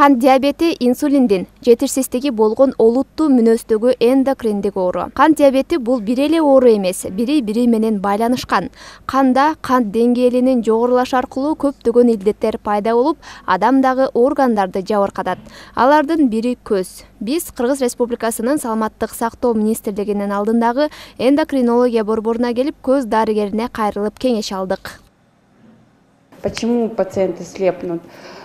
Кант диабети инсулиндин жетишсиздиги болгон олуттуу мүнөздөгү эндокриндик оору. Кант диабети бул бир эле оору эмес, бири менен байланышкан. Канда кант деңгээлинин жогорулашы аркылуу көптөгөн илдеттер пайда болуп, адамдагы органдарды жабыркатат. Алардын бири көз. Биз Кыргыз Республикасынын Саламаттык сактоо министрлигинин алдындагы эндокринология борборуна келип, көз дарыгерине кайрылып кеңеш алдык. Почему пациенты слепнут?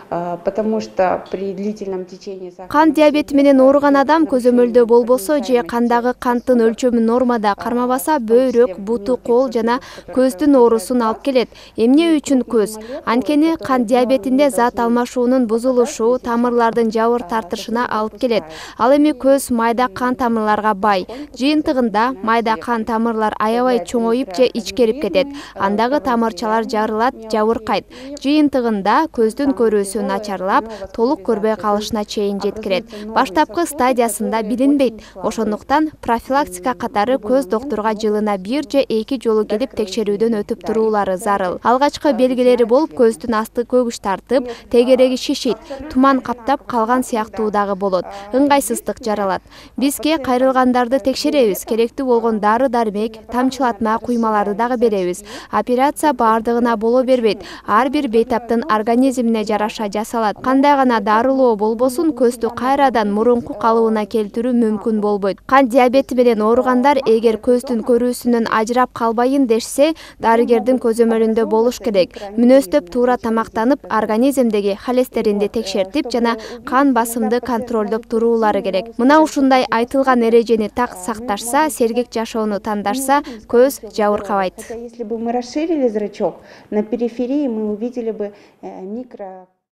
Потому что при длительном течении Кант диабети менен ооруган адам көзөмөлдө болбосо же кандагы канттын өлчөмү нормада кармабаса, бөйрөк, буту, кол жана көздүн оорусун алып келет. Эмне үчүн көз? Анткени кант диабетинде зат алмашуунун бузулушу тамырлардын жабыр тартышына алып келет. Ал эми көз майда кан тамырларга бай. Жыйынтыгында майда кан тамырлар аябай чоңоюп же ичкерип кетет. Андагы тамырчалар жарылат, жабыркайт. Жыйынтыгында көздүн көрүүсү начарлап, толук көрбөй калышына чейин жеткирет. Баштапкы стадиясында билинбейт. Ошондуктан профилактика катары көз доктурга жылына 1 же 2 жолу келип текшерүүдөн өтүп туруулары зарыл. Алгачкы белгилери болуп, көздүн асты көгүш тартып, тегереги шишит, туман каптап калган сыяктуу дагы болот. Ыңгайсыздык жаралат. Бизге кайрылгандарды текшеребиз, керектүү болгон дары-дармек, тамчылатма куймаларды дагы беребиз. Операция бардыгына боло бербейт. Ар бир бейтаптын организмине жараша жасалат. Кандай гана дарылоо болбосун, көздү кайрадан мурунку калыбына келтирүү мүмкүн болбойт. Кант диабети менен ооругандар эгер көздүн көрүүсүнөн ажырап калбайын дешсе, дарыгердин көзөмөлүндө болуш керек. Мүнөздөп туура тамактанып, организмдеги холестеринди текшертип жана кан басымды контролдоп туруулары керек. Мына ушундай айтылган эрежени так сакташса, сергек жашоону тандашса, көз жабыркабайт. Если бы мы расширили зрачок, на периферии мы увидели бы микро